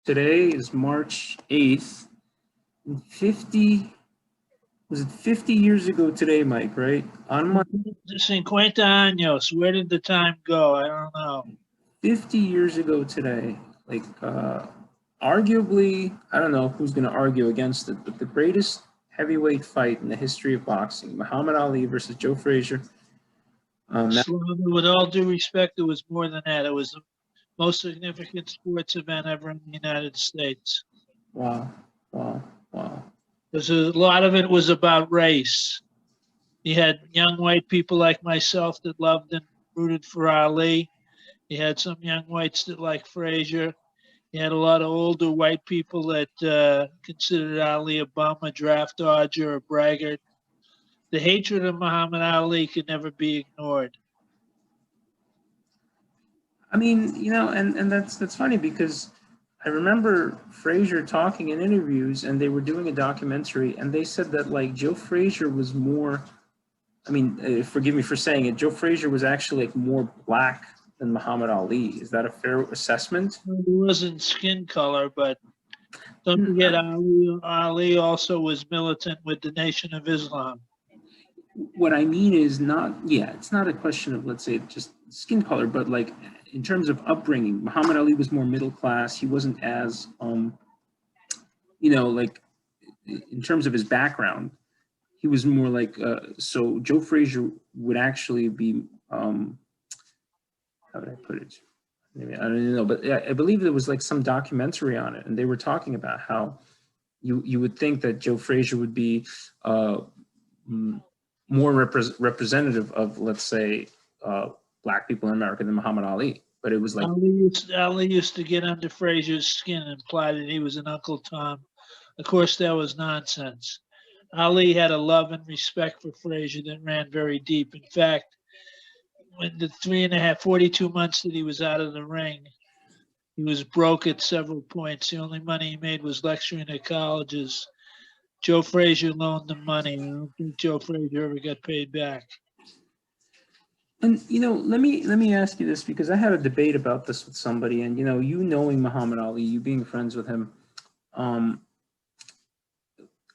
Today is March 8th. And 50, was it 50 years ago today, Mike, right? On Monday, 50 años. Where did the time go? I don't know. 50 years ago today, arguably, I don't know who's going to argue against it, but the greatest heavyweight fight in the history of boxing, Muhammad Ali versus Joe Frazier. With all due respect, it was more than that. It was the most significant sports event ever in the United States. Wow, wow, wow. Because a lot of it was about race. You had young white people like myself that loved and rooted for Ali. You had some young whites that liked Frazier. You had a lot of older white people that considered Ali a bum, a draft dodger, a braggart. The hatred of Muhammad Ali could never be ignored. I mean, and that's funny because I remember Frazier talking in interviews, and they were doing a documentary, and they said that like Joe Frazier was more. I mean, forgive me for saying it. Joe Frazier was actually like more black than Muhammad Ali. Is that a fair assessment? It wasn't skin color, but don't forget Ali also was militant with the Nation of Islam. What I mean is not, yeah, it's not a question of, let's say, just skin color, but like in terms of upbringing, Muhammad Ali was more middle class. He wasn't as, like in terms of his background, he was more like, so Joe Frazier would actually be, how would I put it? Maybe, I don't even know, but I believe there was like some documentary on it, and they were talking about how you would think that Joe Frazier would be more representative of, let's say, black people in America than Muhammad Ali. But it was like Ali used to get under Frazier's skin and imply that he was an Uncle Tom. Of course, that was nonsense. Ali had a love and respect for Frazier that ran very deep. In fact, when the 42 months that he was out of the ring, he was broke at several points. The only money he made was lecturing at colleges. Joe Frazier loaned him money. I don't think Joe Frazier ever got paid back. And let me ask you this, because I had a debate about this with somebody, and you knowing Muhammad Ali, you being friends with him, a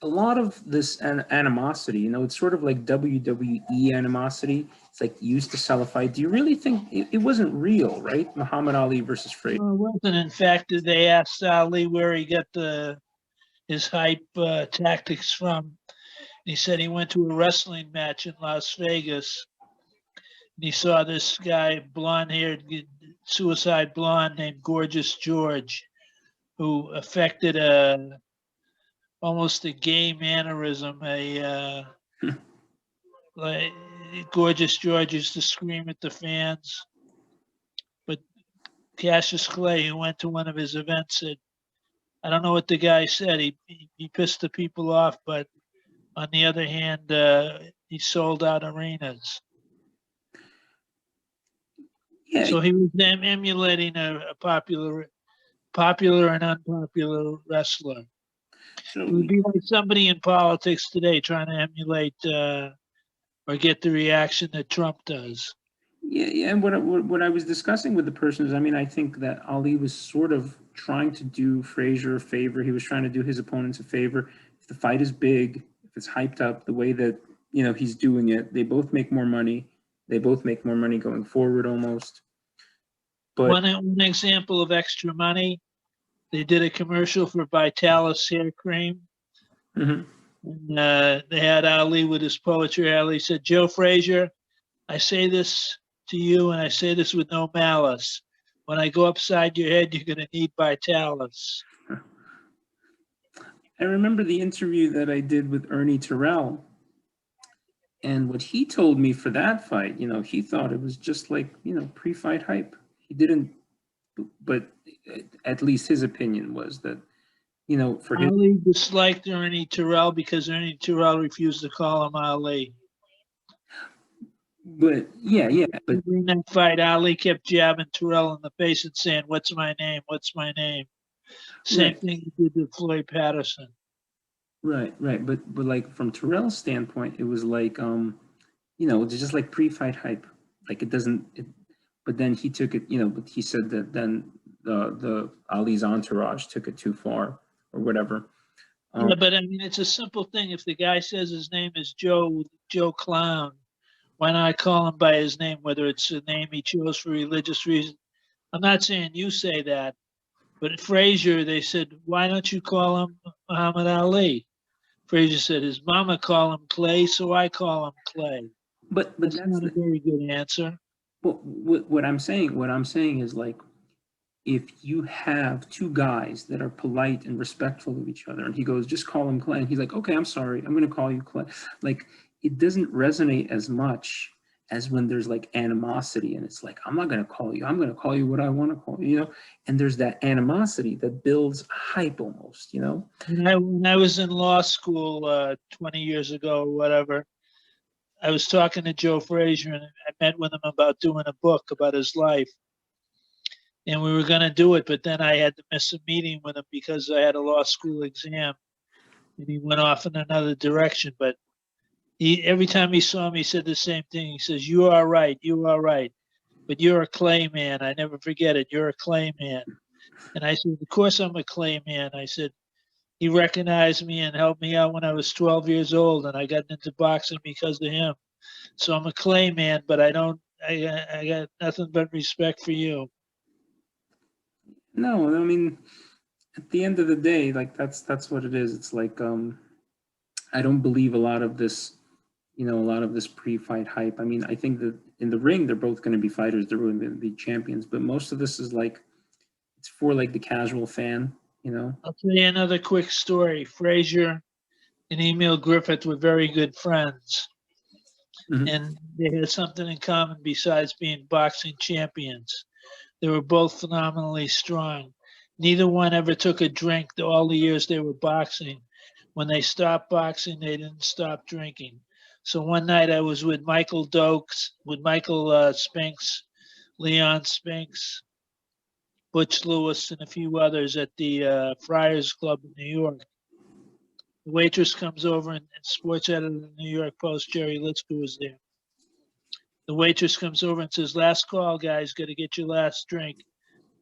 lot of this animosity, it's sort of like WWE animosity. It's like used to sell a fight. Do you really think it wasn't real, right? Muhammad Ali versus Frazier. Well, it wasn't. In fact, they asked Ali where he got his hype tactics from. He said he went to a wrestling match in Las Vegas. And he saw this guy, blonde-haired, suicide blonde named Gorgeous George, who affected almost a gay mannerism. Like Gorgeous George used to scream at the fans. But Cassius Clay, who went to one of his events, said, I don't know what the guy said. He pissed the people off, but on the other hand, he sold out arenas. Yeah. So he was emulating a popular and unpopular wrestler. So it would be like somebody in politics today trying to emulate or get the reaction that Trump does. Yeah. And what I was discussing with the person is, I mean, I think that Ali was sort of trying to do Frazier a favor. He was trying to do his opponents a favor. If the fight is big, if it's hyped up the way that he's doing it, they both make more money. They both make more money going forward almost. But one example of extra money, they did a commercial for Vitalis hair cream. Mm-hmm. And they had Ali with his poetry. Ali said, Joe Frazier, I say this to you, and I say this with no malice. When I go upside your head, you're going to need Vitalis. I remember the interview that I did with Ernie Terrell. And what he told me for that fight, he thought it was just like, pre-fight hype. He didn't, but at least his opinion was that, for him. Ali disliked Ernie Terrell because Ernie Terrell refused to call him Ali. But yeah. But in that fight, Ali kept jabbing Terrell in the face and saying, "What's my name? What's my name?" Same thing he did to Floyd Patterson. Right. But like from Terrell's standpoint, it was like it's just like pre-fight hype. Like it doesn't. But then he took it, but he said that then the Ali's entourage took it too far or whatever. Yeah, but I mean, it's a simple thing. If the guy says his name is Joe Clown, why not call him by his name, whether it's a name he chose for religious reasons? I'm not saying you say that, but at Frazier, they said, why don't you call him Muhammad Ali? Frazier said, his mama called him Clay, so I call him Clay. But That's not a very good answer. what I'm saying is, like, if you have two guys that are polite and respectful of each other, and he goes, just call him Clay, and he's like, okay, I'm sorry, I'm going to call you Clay. Like, it doesn't resonate as much as when there's like animosity, and it's like, I'm not going to call you, I'm going to call you what I want to call you, you know? And there's that animosity that builds hype almost, you know? When I was in law school 20 years ago or whatever, I was talking to Joe Frazier, and I met with him about doing a book about his life. And we were going to do it, but then I had to miss a meeting with him because I had a law school exam, and he went off in another direction. But every time he saw me, he said the same thing. He says, you are right, but you're a Clay man. I never forget it. You're a Clay man. And I said, of course I'm a Clay man. I said, he recognized me and helped me out when I was 12 years old, and I got into boxing because of him. So I'm a Clay man, but I got nothing but respect for you. No, I mean, at the end of the day, like, that's what it is. It's like, I don't believe a lot of this, a lot of this pre-fight hype. I mean, I think that in the ring, they're both going to be fighters. They're going to be champions. But most of this is like, it's for like the casual fan, you know? I'll tell you another quick story. Frazier and Emil Griffith were very good friends. Mhm. And they had something in common besides being boxing champions. They were both phenomenally strong. Neither one ever took a drink all the years they were boxing. When they stopped boxing, they didn't stop drinking. So one night I was with Michael Dokes, with Michael Spinks, Leon Spinks, Butch Lewis, and a few others at the Friars Club in New York. The waitress comes over, and sports editor of the New York Post, Jerry Litzko, was there. The waitress comes over and says, last call, guys, got to get your last drink.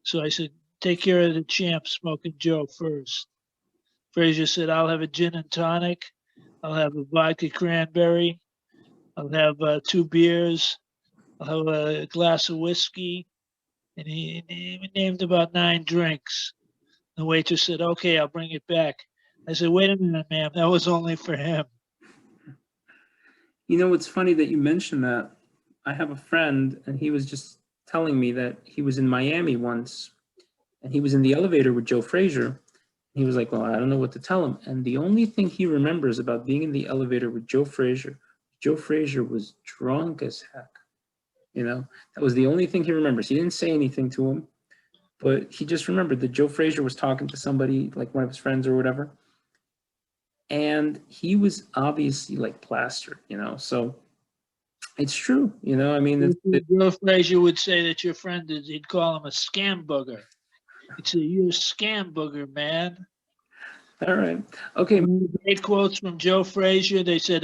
So I said, take care of the champ, Smoking Joe, first. Frazier said, I'll have a gin and tonic. I'll have a vodka cranberry. I'll have 2 beers. I'll have a glass of whiskey. And he named about 9 drinks. The waitress said, okay, I'll bring it back. I said, wait a minute, ma'am, that was only for him. You know, it's funny that you mentioned that. I have a friend, and he was just telling me that he was in Miami once, and he was in the elevator with Joe Frazier. He was like, well, I don't know what to tell him. And the only thing he remembers about being in the elevator with Joe Frazier was drunk as heck. You know, that was the only thing he remembers. He didn't say anything to him, but he just remembered that Joe Frazier was talking to somebody, like one of his friends or whatever. And he was obviously like plastered, you know, so it's true, you know, I mean, Joe Frazier would say that your friend is, he'd call him a scam booger. He'd say, you're a scam booger, man. All right. Okay. Great quotes from Joe Frazier. They said,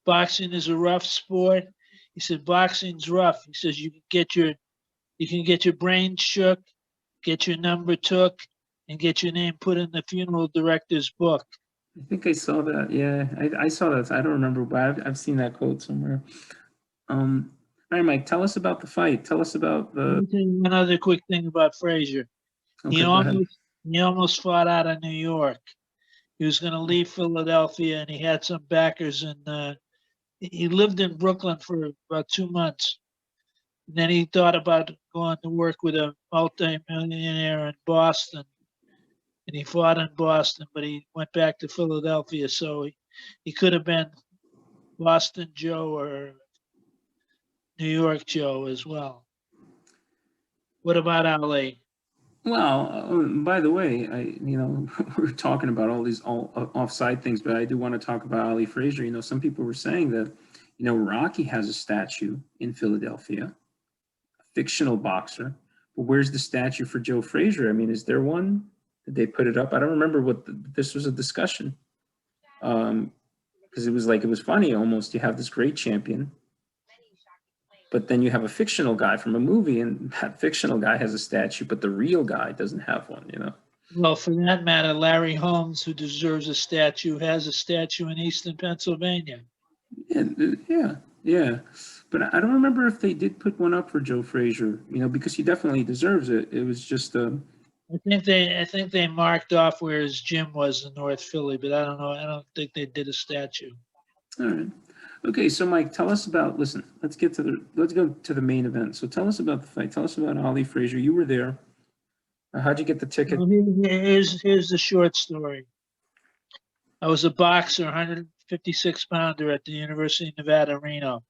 boxing is a rough sport. He said, boxing's rough. He says, you can get your brain shook, get your number took, and get your name put in the funeral director's book. I think I saw that. Yeah, I saw that. I don't remember, but I've seen that quote somewhere. All right, Mike, tell us about the fight. Tell us about the. Let me tell you one other quick thing about Frazier. Okay, He go ahead. almost fought out of New York. He was going to leave Philadelphia, and he had some backers, and he lived in Brooklyn for about 2 months. And then he thought about going to work with a multi-millionaire in Boston, and he fought in Boston, but he went back to Philadelphia. So he could have been Boston Joe or New York Joe as well. What about Ali? Well, by the way, we're talking about all these offside things, but I do want to talk about Ali Frazier. You know, some people were saying that, Rocky has a statue in Philadelphia, a fictional boxer. But where's the statue for Joe Frazier? I mean, is there one? Did they put it up? I don't remember this was a discussion. Because it was funny almost. You have this great champion, But then you have a fictional guy from a movie, and that fictional guy has a statue, but the real guy doesn't have one, you know? Well, for that matter, Larry Holmes, who deserves a statue, has a statue in Eastern Pennsylvania. Yeah, yeah. But I don't remember if they did put one up for Joe Frazier, you know, because he definitely deserves it. It was just, I think they marked off where his gym was in North Philly, but I don't know. I don't think they did a statue. all right. Okay, so Mike, tell us about, listen, let's go to the main event. So tell us about the fight. Tell us about Ali Frazier. You were there. How'd you get the ticket? Well, here's the short story. I was a boxer, 156 pounder at the University of Nevada, Reno.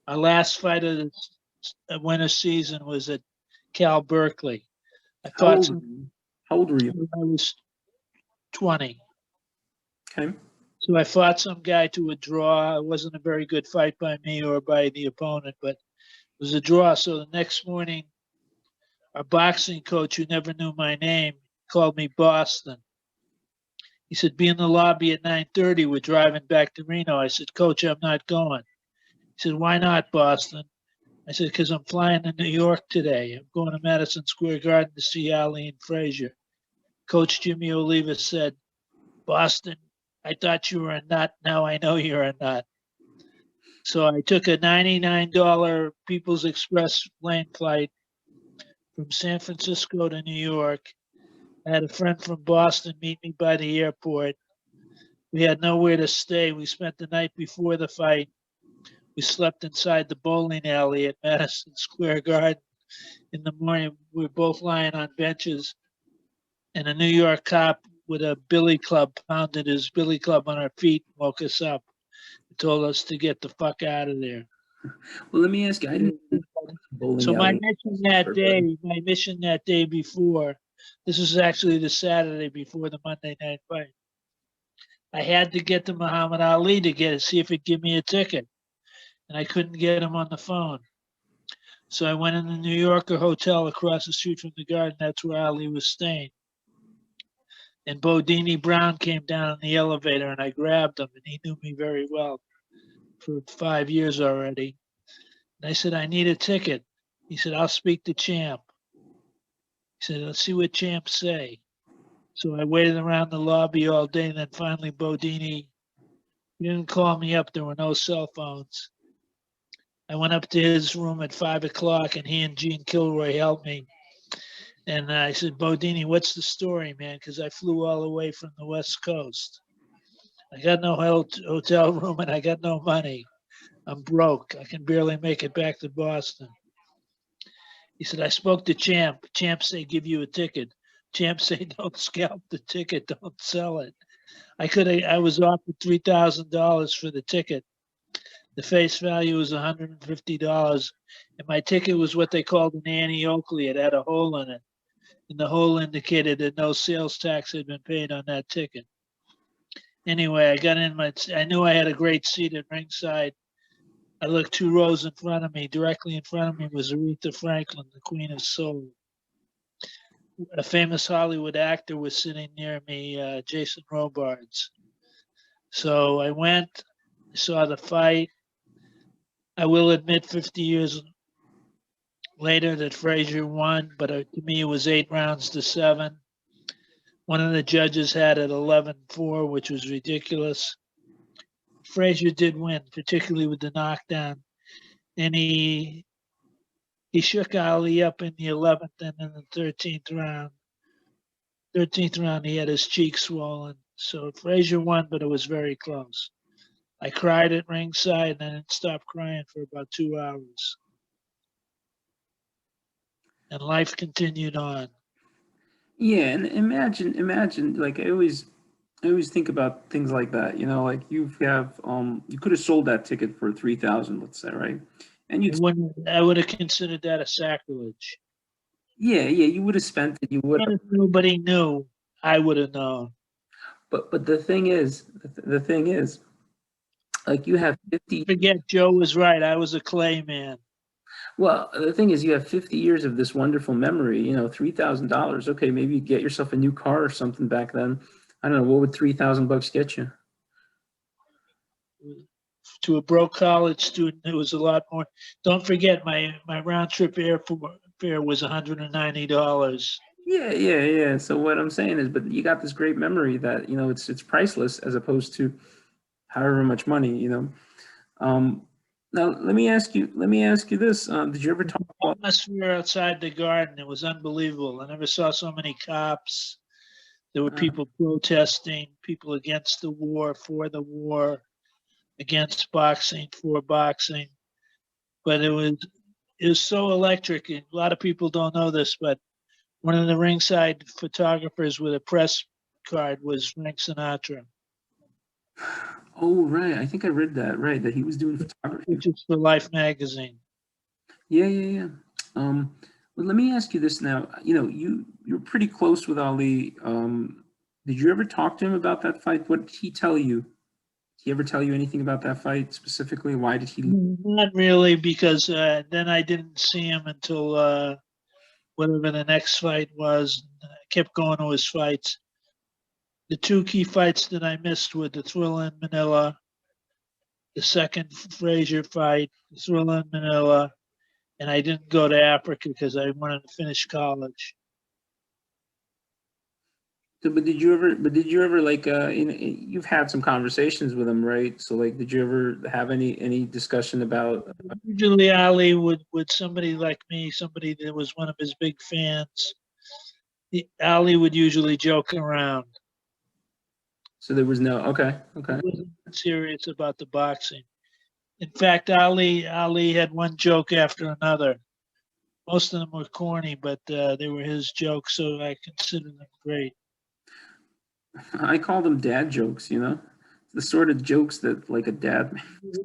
Our last fight of the winter season was at Cal Berkeley. How old were you? I was 20. Okay. So I fought some guy to a draw. It wasn't a very good fight by me or by the opponent, but it was a draw. So the next morning, our boxing coach, who never knew my name, called me Boston. He said, be in the lobby at 9:30. We're driving back to Reno. I said, Coach, I'm not going. He said, why not, Boston? I said, because I'm flying to New York today. I'm going to Madison Square Garden to see Ali and Frazier. Coach Jimmy Oliva said, Boston, I thought you were a nut. Now I know you're a nut. So I took a $99 People's Express plane flight from San Francisco to New York. I had a friend from Boston meet me by the airport. We had nowhere to stay. We spent the night before the fight. We slept inside the bowling alley at Madison Square Garden. In the morning, we were both lying on benches, and a New York cop with a billy club pounded his billy club on our feet and woke us up and told us to get the fuck out of there. Well, let me ask you, I didn't bowling So alley. my mission that day before, this was actually the Saturday before the Monday night fight. I had to get to Muhammad Ali to see if he'd give me a ticket. And I couldn't get him on the phone. So I went in the New Yorker hotel across the street from the Garden. That's where Ali was staying. And Bodini Brown came down in the elevator, and I grabbed him, and he knew me very well for 5 years already. And I said, I need a ticket. He said, I'll speak to Champ. He said, let's see what Champ say. So I waited around the lobby all day, and then finally Bodini, he didn't call me up. There were no cell phones. I went up to his room at 5 o'clock, and he and Gene Kilroy helped me. And I said, Bodini, what's the story, man? Because I flew all the way from the West Coast. I got no hotel room, and I got no money. I'm broke. I can barely make it back to Boston. He said, I spoke to Champ. Champ say, give you a ticket. Champ say, don't scalp the ticket. Don't sell it. I was offered $3,000 for the ticket. The face value was $150, and my ticket was what they called an Annie Oakley. It had a hole in it, and the hole indicated that no sales tax had been paid on that ticket. Anyway, I got in I knew I had a great seat at ringside. I looked 2 rows in front of me. Directly in front of me was Aretha Franklin, the Queen of Soul. A famous Hollywood actor was sitting near me, Jason Robards. So I went, saw the fight. I will admit 50 years later that Frazier won, but to me it was 8 rounds to 7. One of the judges had it 11-4, which was ridiculous. Frazier did win, particularly with the knockdown. And he shook Ali up in the 11th and in the 13th round. 13th round, he had his cheek swollen. So Frazier won, but it was very close. I cried at ringside, and I didn't stop crying for about 2 hours. And life continued on. Yeah, and imagine, like I always think about things like that, you know, like you could have sold that ticket for 3,000, let's say, right? And I would have considered that a sacrilege. Yeah, you would have spent it, you would have. And if nobody knew, I would have known. But the thing is, like you have 50. Forget, Joe was right. I was a clay man. Well, the thing is, you have 50 years of this wonderful memory. You know, $3,000. Okay, maybe you get yourself a new car or something back then. I don't know. What would $3,000 get you? to a broke college student, it was a lot more. Don't forget, my round trip airfare was $190. Yeah, yeah, yeah. So what I'm saying is, but you got this great memory that, you know, it's priceless as opposed to however much money, you know. Now let me ask you this. Did you ever talk about, Atmosphere outside the garden, it was unbelievable. I never saw so many cops. There were uh, people protesting, people against the war, for the war, against boxing, for boxing. But it was so electric. And a lot of people don't know this, but one of the ringside photographers with a press card was Frank Sinatra, oh, right. I think I read that, right, that he was doing photography. which is for Life magazine. Yeah, yeah, yeah. Well, let me ask you this now. You know, you're pretty close with Ali. Did you ever talk to him about that fight? What did he tell you? Did he ever tell you anything about that fight specifically? Why did he? Not really, because then I didn't see him until whatever the next fight was. I kept going to his fights. The two key fights that I missed were the Thrilla in Manila, the second Frazier fight, the Thrilla in Manila, and I didn't go to Africa because I wanted to finish college. So, but did you ever? But did you ever like? You've had some conversations with him, right? So, like, did you ever have any discussion about? Usually, Ali would with somebody like me, somebody that was one of his big fans. Ali would usually joke around. So there was no. Okay, okay. He wasn't serious about the boxing. In fact, Ali had one joke after another. Most of them were corny, but they were his jokes, so I consider them great. I call them dad jokes. You know, the sort of jokes that like a dad.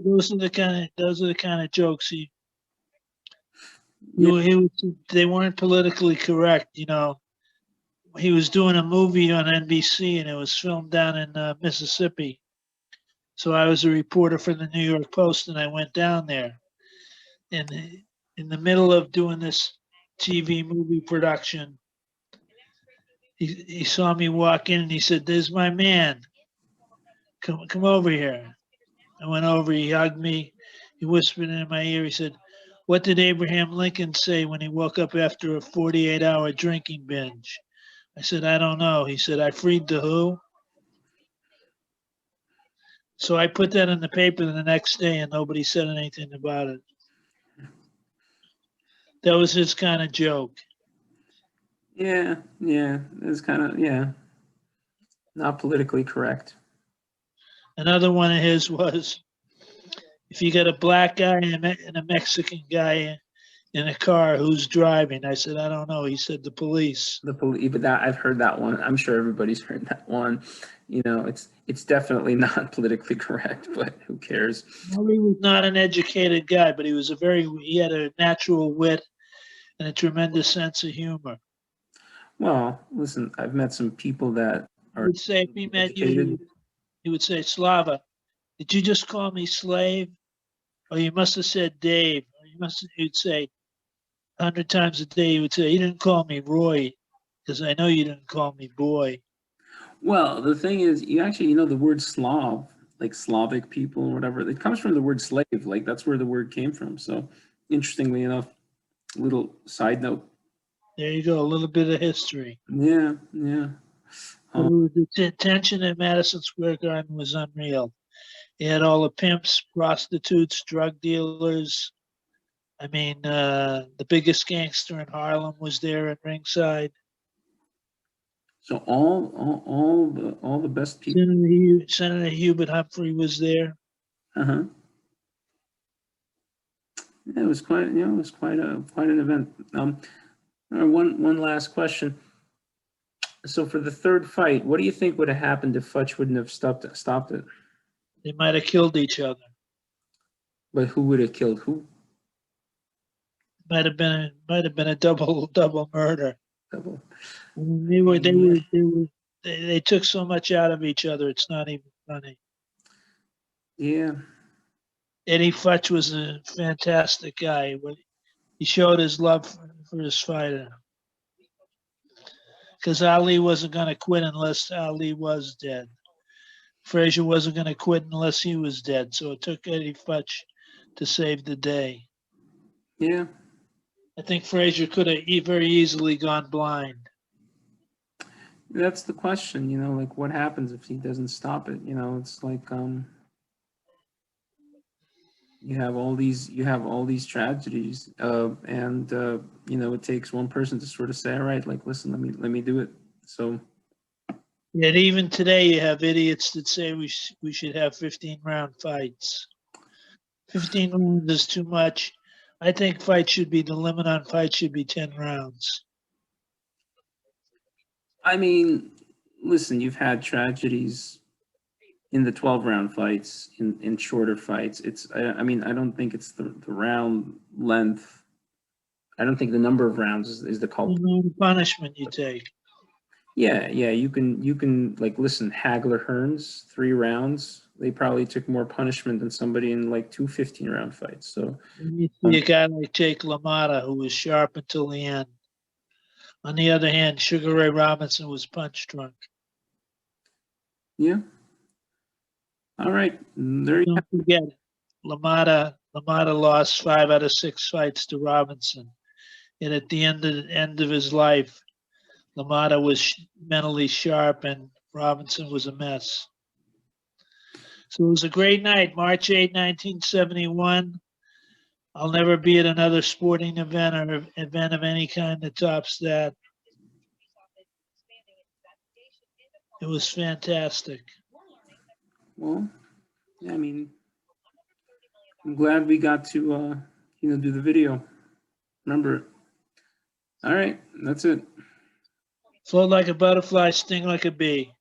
Those are the kind of jokes Yeah. they weren't politically correct. You know, he was doing a movie on NBC and it was filmed down in Mississippi. So I was a reporter for the New York Post and I went down there. And in the middle of doing this TV movie production, he saw me walk in and he said, "There's my man. Come over here." I went over, he hugged me, he whispered in my ear, he said, "What did Abraham Lincoln say when he woke up after a 48-hour drinking binge?" I said, "I don't know." He said, "I freed the who?" So I put that in the paper the next day and nobody said anything about it. That was his kind of joke. Yeah, yeah. It's kind of yeah, not politically correct. Another one of his was, if you got a black guy and a Mexican guy in a car, who's driving? I said, "I don't know." He said, "The police." The police, but that I've heard that one. I'm sure everybody's heard that one. You know, it's definitely not politically correct, but who cares? Marley was not an educated guy, but he had a natural wit and a tremendous sense of humor. Well, listen, I've met some people that He are would say, if he met you, educated. he would say, "Slava, did you just call me slave? Or you must have said Dave." Or he'd say 100 times a day, he would say, "You didn't call me Roy, because I know you didn't call me boy." Well, the thing is, you actually, you know, the word Slav, like Slavic people or whatever, it comes from the word slave. Like that's where the word came from. So, interestingly enough, little side note. There you go, a little bit of history. Yeah, yeah. The tension at Madison Square Garden was unreal. You had all the pimps, prostitutes, drug dealers. I mean, the biggest gangster in Harlem was there at ringside. So all the best people. Senator Hubert Humphrey was there. Uh-huh. Yeah, it was quite, you know, it was quite an event. One last question. So for the third fight, what do you think would have happened if Futch wouldn't have stopped it? They might have killed each other. But who would have killed who? Might have been a double murder. Double. I mean, they took so much out of each other. It's not even funny. Yeah. Eddie Futch was a fantastic guy. He showed his love for his fighter. Because Ali wasn't going to quit unless Ali was dead. Frazier wasn't going to quit unless he was dead, so it took Eddie Futch to save the day. Yeah. I think Frazier could have very easily gone blind. That's the question, you know, like what happens if he doesn't stop it? You know, it's like you have all these tragedies, and you know, it takes one person to sort of say, all right, like listen, let me do it. So Yet even today, you have idiots that say we should have 15-round fights. 15 rounds is too much. I think fights should be, the limit on fights should be 10 rounds. I mean, listen, you've had tragedies in the 12-round fights, in shorter fights. I mean, I don't think it's the round length. I don't think the number of rounds is the culprit. The punishment you take. Yeah, you can like listen, Hagler Hearns, 3 rounds. They probably took more punishment than somebody in like 2 15-round fights. So You see a guy like Jake LaMotta who was sharp until the end. On the other hand, Sugar Ray Robinson was punch drunk. yeah. All right. There you Don't forget, LaMotta lost 5 out of 6 fights to Robinson. And at the end of his life, LaMotta was mentally sharp and Robinson was a mess. So it was a great night, March 8, 1971. I'll never be at another sporting event or event of any kind that tops that. It was fantastic. Well, yeah, I mean, I'm glad we got to you know, do the video. Remember it. All right, that's it. Float like a butterfly, sting like a bee.